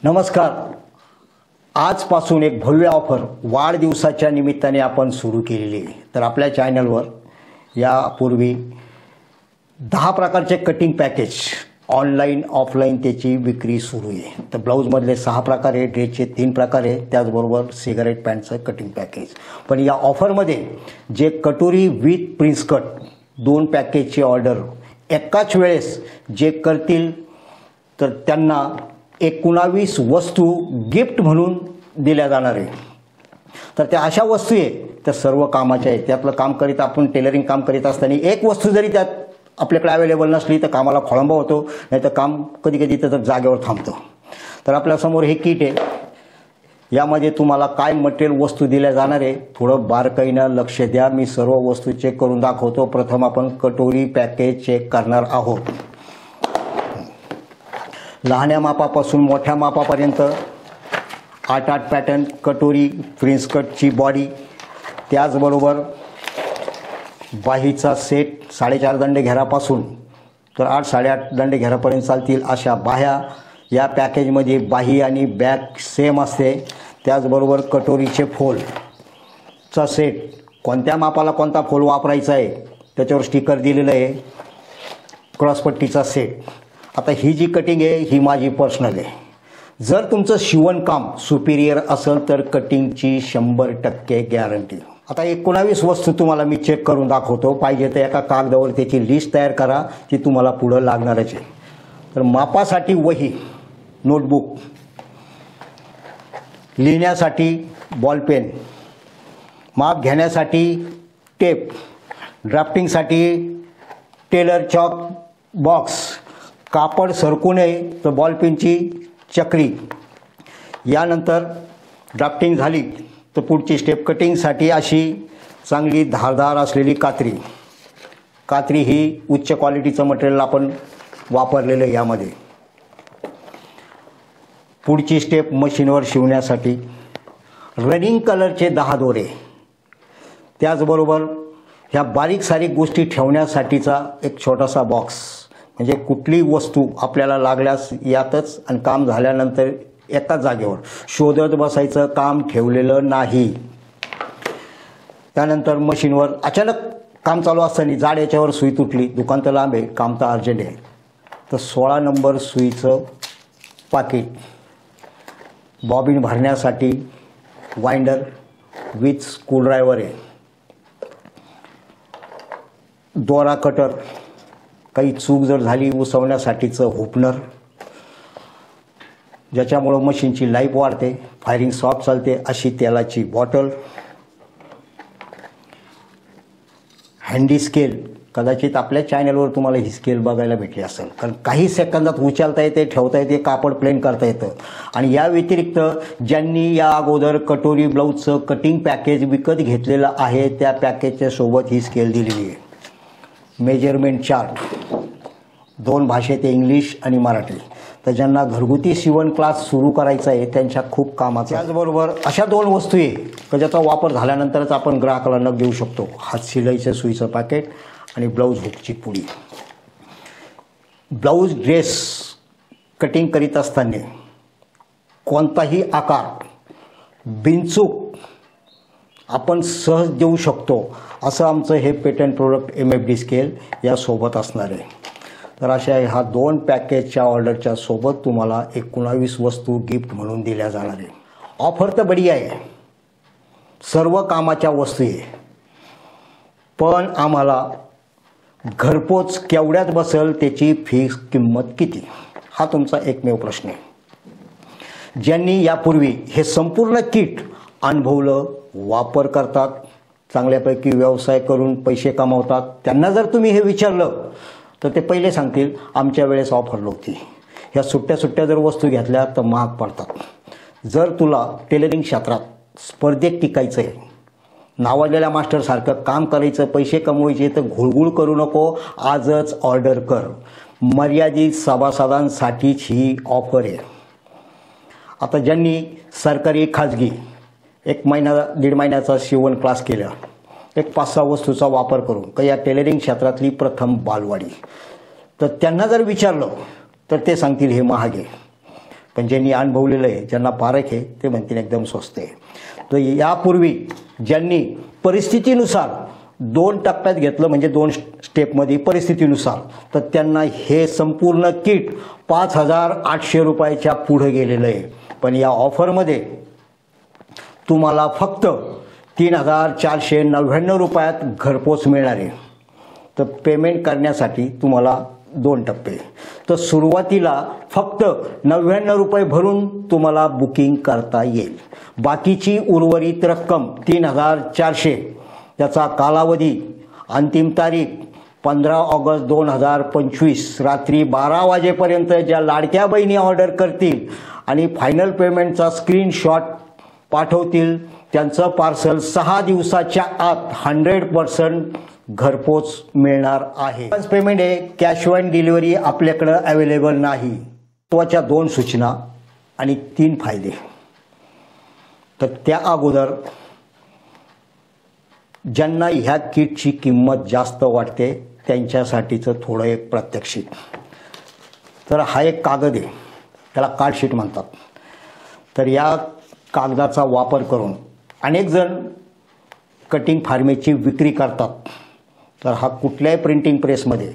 नमस्कार। आजपासून एक भव्य ऑफर वाढदिवसाच्या निमित्ताने आपण सुरू केलेली आहे। तर आपल्या चॅनलवर यापूर्वी 10 प्रकारचे कटिंग पॅकेज ऑनलाइन ऑफलाइन त्याची विक्री सुरू आहे। तर ब्लाऊजमधले 6 प्रकार आहे, ड्रेसचे 3 प्रकार आहे, त्याचबरोबर सिगारेट पॅन्टचं कटिंग पॅकेज। पण या ऑफरमध्ये जे कटोरी विथ प्रिन्स कट 2 पॅकेजची ऑर्डर एकाच वेळेस जे करतील तर त्यांना 19 वस्तू गिफ्ट म्हणून दिल्या जाणार आहे। तर त्या अशा वस्तू आहे त्या सर्व कामाच्या आहेत। त्यातलं काम करीत आपण टेलरिंग काम करीत असताना एक वस्तू जरी त्यात आपल्याकडे अवेलेबल नसली तर कामाला खोळंबा होतो, नाही तर काम कधी कधी तर जागेवर थांबतं। तर आपल्यासमोर हे किट आहे, यामध्ये तुम्हाला काय मटेरियल वस्तू दिल्या जाणार आहे थोडं बारकाईनं लक्ष द्या। मी सर्व वस्तू चेक करून दाखवतो। प्रथम आपण कटोरी पॅकेज चेक करणार आहोत। लहान्या मापापासून मोठ्या मापापर्यंत 8 पॅटर्न कटोरी प्रिन्स कटची बॉडी, त्याचबरोबर बाहीचा सेट 4.5 दंड घेरापासून तर 8 8.5 दंड घेरापर्यंत चालतील अशा बाह्या या पॅकेजमध्ये बाही आणि बॅक सेम असते। त्याचबरोबर कटोरीचे फोलचा सेट, कोणत्या मापाला कोणता फोल वापरायचा आहे त्याच्यावर स्टिकर दिलेलं आहे। क्रॉसपट्टीचा सेट। आता ही जी कटिंग आहे ही माझी पर्सनल आहे। जर तुमचं शिवणकाम सुपिरियर असेल तर कटिंगची 100% गॅरंटी। आता 19 वस्तू तुम्हाला मी चेक करून दाखवतो। पाहिजे तर एका कागदावर त्याची लिस्ट तयार करा, ती तुम्हाला पुढे लागणारच आहे। तर मापासाठी वही, नोटबुक, लिहिण्यासाठी बॉलपेन, माप घेण्यासाठी टेप, ड्राफ्टिंगसाठी टेलर चॉक बॉक्स, कापड सरकू नये तर बॉलपेनची चक्री। यानंतर ड्राफ्टिंग झाली तर पुढची स्टेप कटिंगसाठी अशी चांगली धारदार असलेली कात्री। कात्री ही उच्च क्वालिटीचं मटेरियल आपण वापरलेलं आहे यामध्ये। पुढची स्टेप मशीनवर शिवण्यासाठी रनिंग कलरचे 10 दोरे, त्याचबरोबर ह्या बारीक सारीक गोष्टी ठेवण्यासाठीचा एक छोटासा बॉक्स। म्हणजे कुठली वस्तू आपल्याला लागल्यास यातच आणि काम झाल्यानंतर एकाच जागेवर शोधत बसायचं काम ठेवलेलं नाही। त्यानंतर मशीनवर अचानक काम चालू असताना जाड याच्यावर सुई तुटली, दुकान तर लांब आहे, काम तर अर्जंट आहे, तर 16 नंबर सुईचं पाकिट, बॉबिन भरण्यासाठी वाइंडर विथ स्क्रूड्रायव्हर आहे, दोरा कटर, काही चूक जर झाली उसवण्यासाठीचं हुपनर ज्याच्यामुळे मशीनची लाईफ वाढते, फायरिंग सॉफ्ट चालते अशी तेलाची बॉटल, हँडी स्केल। कदाचित आपल्या चॅनलवर तुम्हाला ही स्केल बघायला भेटली असेल, कारण काही सेकंदात उचलता येते, ठेवता येते, कापड प्लेन करता येतं। आणि या व्यतिरिक्त ज्यांनी या अगोदर कटोरी ब्लाऊजचं कटिंग पॅकेज विकत घेतलेलं आहे त्या पॅकेजच्या सोबत ही स्केल दिलेली आहे। मेजरमेंट चार्ट 2 भाषेत, इंग्लिश आणि मराठी। तर ज्यांना घरगुती शिवण क्लास सुरू करायचा आहे त्यांच्या खूप कामाचं। त्याचबरोबर अशा 2 वस्तू आहे की ज्याचा वापर झाल्यानंतरच आपण ग्राहकाला नग देऊ शकतो। हात शिलाईचं सुईचं पॅकेट आणि ब्लाऊज हुकची पुडी। ब्लाऊज ड्रेस कटिंग करीत असताना कोणताही आकार बिनचूक आपण सहज देऊ शकतो असं आमचं हे पेटंट प्रोडक्ट MFD स्केल यासोबत असणार आहे। तर अशा ह्या 2 पॅकेजच्या ऑर्डरच्या सोबत तुम्हाला 19 वस्तू गिफ्ट म्हणून दिल्या जाणार आहे। ऑफर तर बढिया आहे, सर्व कामाच्या वस्तू आहे, पण आम्हाला घरपोच केवढ्यात बसेल त्याची फिक्स किंमत किती हा तुमचा एकमेव प्रश्न आहे। ज्यांनी यापूर्वी हे संपूर्ण किट अनुभवलं, वापर करतात, चांगल्यापैकी व्यवसाय करून पैसे कमावतात, त्यांना जर तुम्ही हे विचारलं तर ते पहिले सांगतील आमच्या वेळेस ऑफर नव्हती, ह्या सुट्ट्या जर वस्तू घेतल्या तर महाग पडतात। जर तुला टेलरिंग क्षेत्रात स्पर्धेत टिकायचं आहे, नावाजलेल्या मास्टरसारखं काम करायचं, पैसे कमवायचे तर घुळघुळ करू नको, आजच ऑर्डर कर। मर्यादित सभासदांसाठीच ही ऑफर आहे। आता ज्यांनी सरकारी खाजगी 1 महिना 1.5 महिन्याचा शिवण क्लास केला, एक 5-6 वस्तूचा वापर करून का या टेलरिंग क्षेत्रातली प्रथम बालवाडी, तर त्यांना जर विचारलं तर ते सांगतील हे महाग आहे। पण ज्यांनी अनुभवलेलं आहे, ज्यांना पारख आहे, ते म्हणतील एकदम स्वस्त आहे. तर यापूर्वी ज्यांनी परिस्थितीनुसार 2 टप्प्यात घेतलं, म्हणजे 2 स्टेपमध्ये परिस्थितीनुसार, तर त्यांना हे संपूर्ण किट 5,800 रुपयाच्या पुढे गेलेलं आहे. पण या ऑफरमध्ये तुम्हाला फक्त 3,499 रुपयात घरपोच मिळणार आहे. तर पेमेंट करण्यासाठी तुम्हाला 2 टप्पे. तर सुरुवातीला फक्त 99 रुपये भरून तुम्हाला बुकिंग करता येईल. बाकीची उर्वरित रक्कम 3,400, त्याचा कालावधी अंतिम तारीख 15 ऑगस्ट 2025 रात्री 12 वाजेपर्यंत ज्या लाडक्या बहिणी ऑर्डर करतील आणि फायनल पेमेंटचा स्क्रीनशॉट पाठवतील त्यांचं पार्सल 6 दिवसाच्या आत 100% घरपोच मिळणार आहे. पेमेंट आहे, कॅश ऑन डिलिव्हरी आपल्याकडं अवेलेबल नाही. महत्त्वाच्या 2 सूचना आणि 3 फायदे. तर त्या अगोदर ज्यांना ह्या किटची किंमत जास्त वाटते त्यांच्यासाठीचं थोडं एक प्रात्यक्षिक. तर हा एक कागद आहे, त्याला कार्डशीट म्हणतात. तर या कागदाचा वापर करून अनेक जण कटिंग फार्मेची विक्री करतात. तर हा कुठल्याही प्रिंटिंग प्रेसमध्ये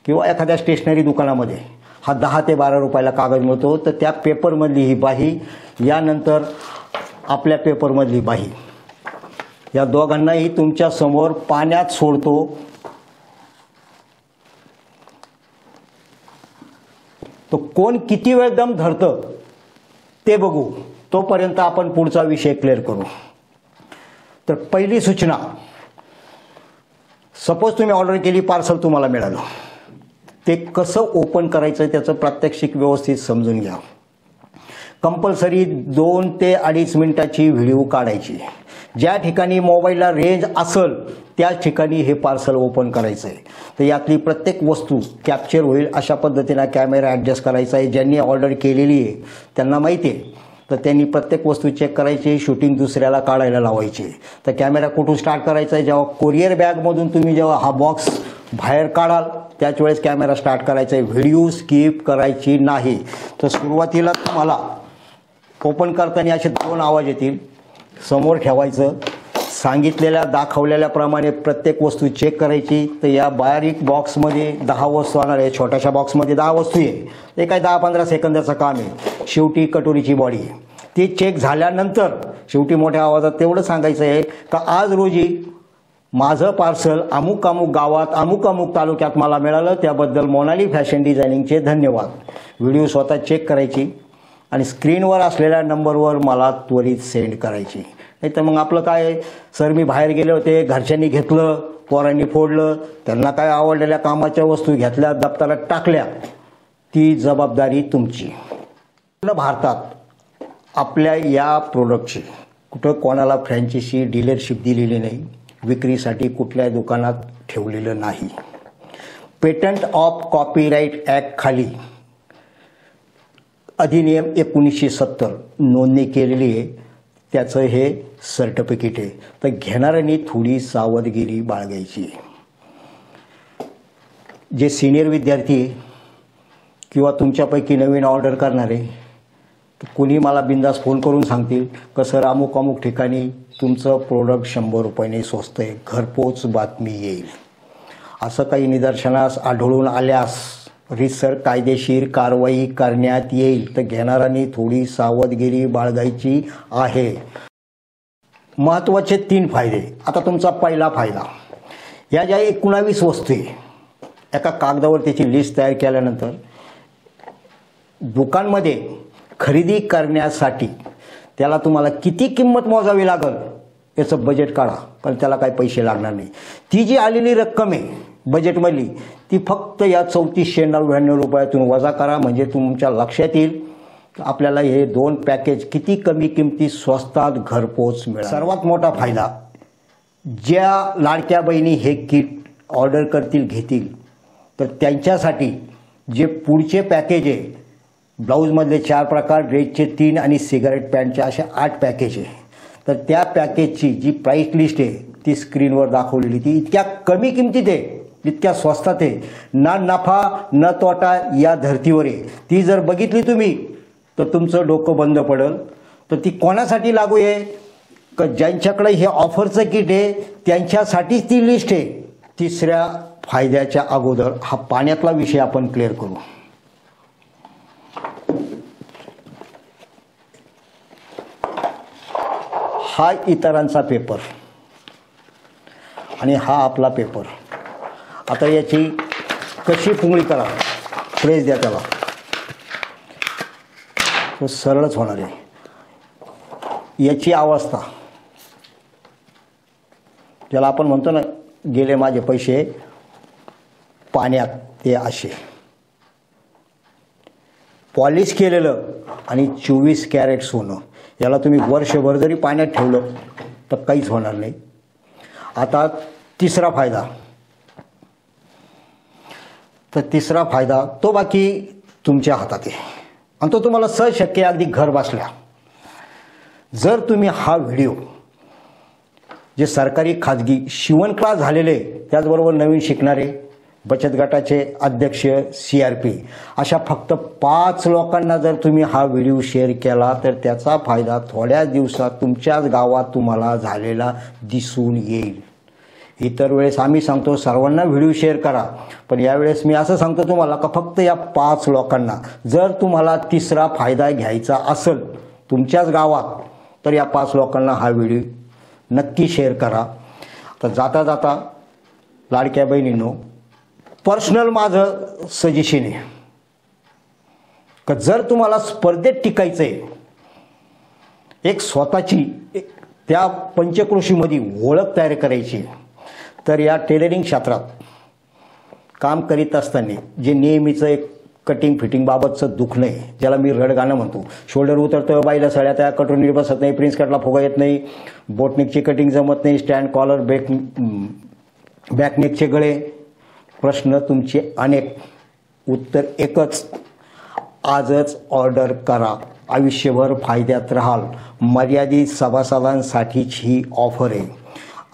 किंवा एखाद्या स्टेशनरी दुकानामध्ये हा 10 ते 12 रुपयाला कागद मिळतो. तर त्या पेपरमधली ही बाही, यानंतर आपल्या पेपरमधली बाही, या दोघांनाही तुमच्या समोर पाण्यात सोडतो. तो कोण किती वेळ दम धरतं ते बघू. तोपर्यंत आपण पुढचा विषय क्लिअर करू. तर पहिली सूचना, सपोज तुम्ही ऑर्डर केली, पार्सल तुम्हाला मिळालं, ते कसं ओपन करायचं त्याचं प्रात्यक्षिक व्यवस्थित समजून घ्या. कंपल्सरी 2 ते 2.5 मिनिटाची व्हिडिओ काढायची. ज्या ठिकाणी मोबाईलला रेंज असेल त्याच ठिकाणी हे पार्सल ओपन करायचं आहे. तर यातली प्रत्येक वस्तू कॅप्चर होईल अशा पद्धतीनं कॅमेरा ॲडजस्ट करायचा आहे. ज्यांनी ऑर्डर केलेली आहे त्यांना माहिती आहे, तर त्यांनी प्रत्येक वस्तू चेक करायची, शूटिंग दुसऱ्याला काढायला लावायची. तर कॅमेरा कुठून स्टार्ट करायचा आहे, जेव्हा कोरिअर बॅगमधून तुम्ही जेव्हा हा बॉक्स बाहेर काढाल त्याच वेळेस कॅमेरा स्टार्ट करायचा आहे. व्हिडिओ स्किप करायची नाही. तर सुरुवातीला तुम्हाला ओपन करताना असे 2 आवाज येतील. समोर ठेवायचं, सांगितलेल्या दाखवलेल्याप्रमाणे प्रत्येक वस्तू चेक करायची. तर या बारीक बॉक्समध्ये 10 वस्तू आणणार आहे. छोट्याशा बॉक्समध्ये 10 वस्तू आहे. ते काय 10-15 सेकंदाचं काम आहे. शेवटी कटोरीची बॉडी आहे, ती चेक झाल्यानंतर शेवटी मोठ्या आवाजात तेवढं सांगायचं आहे का आज रोजी माझं पार्सल अमुक अमुक गावात अमुक अमुक तालुक्यात मला मिळालं, त्याबद्दल मोनाली फॅशन डिझायनिंगचे धन्यवाद. व्हिडिओ स्वतः चेक करायची आणि स्क्रीनवर असलेल्या नंबरवर मला त्वरित सेंड करायची. नाही तर मग आपलं काय, सर मी बाहेर गेले होते, घरच्यांनी घेतलं, पोरांनी फोडलं, त्यांना काय आवडलेल्या कामाच्या वस्तू घेतल्या, दप्तरात टाकल्या, ती जबाबदारी तुमची. भारतात आपल्या या प्रोडक्टची कुठं कोणाला फ्रँचायझी डीलरशिप दिलेली नाही, विक्रीसाठी कुठल्या दुकानात ठेवलेलं नाही. पेटंट ऑफ कॉपीराईट ॲक्ट खाली अधिनियम 1970 नोंदणी केलेली आहे, त्याचं हे सर्टिफिकेट आहे. तर घेणाऱ्यांनी थोडी सावधगिरी बाळगायची. जे सिनियर विद्यार्थी किंवा तुमच्यापैकी नवीन ऑर्डर करणारे, कोणी मला बिंदास फोन करून सांगतील का सर अमुक अमुक ठिकाणी तुमचं प्रोडक्ट 100 रुपयाने स्वस्त आहे, घरपोच बातमी येईल. असं काही निदर्शनास आढळून आल्यास रीतसर कायदेशीर कारवाई करण्यात येईल. तर घेणाऱ्यांनी थोडी सावधगिरी बाळगायची आहे. महत्त्वाचे 3 फायदे. आता तुमचा पहिला फायदा, या ज्या 19 वस्तू आहे, एका कागदावर त्याची लिस्ट तयार केल्यानंतर दुकानमध्ये खरेदी करण्यासाठी त्याला तुम्हाला किती किंमत मोजावी लागेल याचं बजेट काढा, पण त्याला काही पैसे लागणार नाही. ती जी आलेली रक्कम आहे बजेटमधली, ती फक्त या 3499 रुपयातून वजा करा. म्हणजे तुमच्या लक्षात येईल आपल्याला हे 2 पॅकेज किती कमी किमतीत स्वस्तात घरपोच मिळेल. सर्वात मोठा फायदा, ज्या लाडक्या बहिणी हे किट ऑर्डर करतील घेतील, तर त्यांच्यासाठी जे पुढचे पॅकेज आहे, ब्लाऊजमधले 4 प्रकार, ड्रेसचे 3 आणि सिगारेट पॅन्टचे असे 8 पॅकेज आहे. तर त्या पॅकेजची जी प्राईस लिस्ट आहे ती स्क्रीनवर दाखवलेली, ती इतक्या कमी किमतीत आहे, इतक्या स्वस्तात आहे, ना नफा न तोटा या धर्तीवर आहे. ती जर बघितली तुम्ही तर तुमचं डोकं बंद पडेल. तर ती कोणासाठी लागू आहे? का ज्यांच्याकडे हे ऑफरचं किट आहे त्यांच्यासाठीच ती लिस्ट आहे. तिसऱ्या फायद्याच्या अगोदर हा पाण्यातला विषय आपण क्लिअर करू. हा इतरांचा पेपर आणि हा आपला पेपर. आता याची कशी पुंगळी करा, प्रेस द्या त्याला, तो सरळच होणार आहे. याची अवस्था ज्याला आपण म्हणतो ना गेले माझे पैसे पाण्यात, ते असे पॉलिश केलेलं आणि 24 कॅरेट सोनं. याला तुम्ही वर्षभर जरी पाण्यात ठेवलं तर काहीच होणार नाही. आता तिसरा फायदा, तर तिसरा फायदा तो बाकी तुमच्या हातात आहे आणि तो तुम्हाला सहज शक्य आहे, अगदी घर बसल्या. जर तुम्ही हा व्हिडिओ जे सरकारी खाजगी शिवण क्लास झालेले, त्याचबरोबर नवीन शिकणारे, बचत गटाचे अध्यक्ष, CRP अशा फक्त 5 लोकांना जर तुम्ही हा व्हिडिओ शेअर केला तर त्याचा फायदा थोड्या दिवसात तुमच्याच गावात तुम्हाला झालेला दिसून येईल. इतर वेळेस आम्ही सांगतो सर्वांना व्हिडिओ शेअर करा, पण यावेळेस मी असं सांगतो तुम्हाला का फक्त या 5 लोकांना जर तुम्हाला तिसरा फायदा घ्यायचा असेल तुमच्याच गावात तर या 5 लोकांना हा व्हिडिओ नक्की शेअर करा. तर जाता जाता लाडक्या बहिणींनो, पर्सनल माझं सजेशन आहे का जर तुम्हाला स्पर्धेत टिकायचं आहे, एक स्वतःची त्या पंचक्रोशीमध्ये ओळख तयार करायची, तर या टेलरिंग क्षेत्रात काम करीत असताना जे नेहमीचं एक कटिंग फिटिंग बाबतचं दुखणं आहे, ज्याला मी रडगाणं म्हणतो, शोल्डर उतरतं, बाईला सळ्या त्या कटून नीट बसत नाही, प्रिन्स कटला फुगा येत नाही, बोटनेकची कटिंग जमत नाही, स्टँड कॉलर बॅकनेकचे गळे, प्रश्न तुमचे अनेक, उत्तर एकच, आजच ऑर्डर करा, आयुष्यभर फायद्यात राहाल. मर्यादित सभासदांसाठीच ही ऑफर आहे.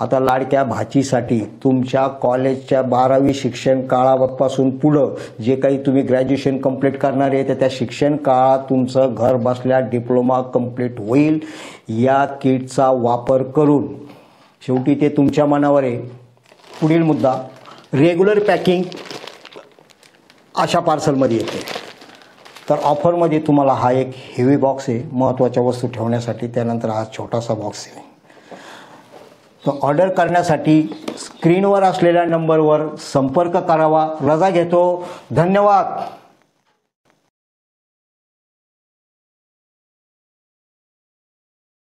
आता लाडक्या भाचीसाठी तुमच्या कॉलेजच्या 12वी शिक्षण काळापासून पुढं जे काही तुम्ही ग्रॅज्युएशन कंप्लीट करणार आहे तर त्या शिक्षण काळात तुमचं घर बसल्या डिप्लोमा कंप्लीट होईल या किटचा वापर करून. शेवटी ते तुमच्या मनावर आहे. पुढील मुद्दा, रेग्युलर पॅकिंग अशा पार्सलमध्ये येते. तर ऑफरमध्ये तुम्हाला हा एक हेवी बॉक्स आहे महत्त्वाच्या वस्तू ठेवण्यासाठी, त्यानंतर हा छोटासा बॉक्स आहे. तो ऑर्डर करण्यासाठी स्क्रीनवर असलेल्या नंबरवर संपर्क करावा. रजा घेतो. धन्यवाद.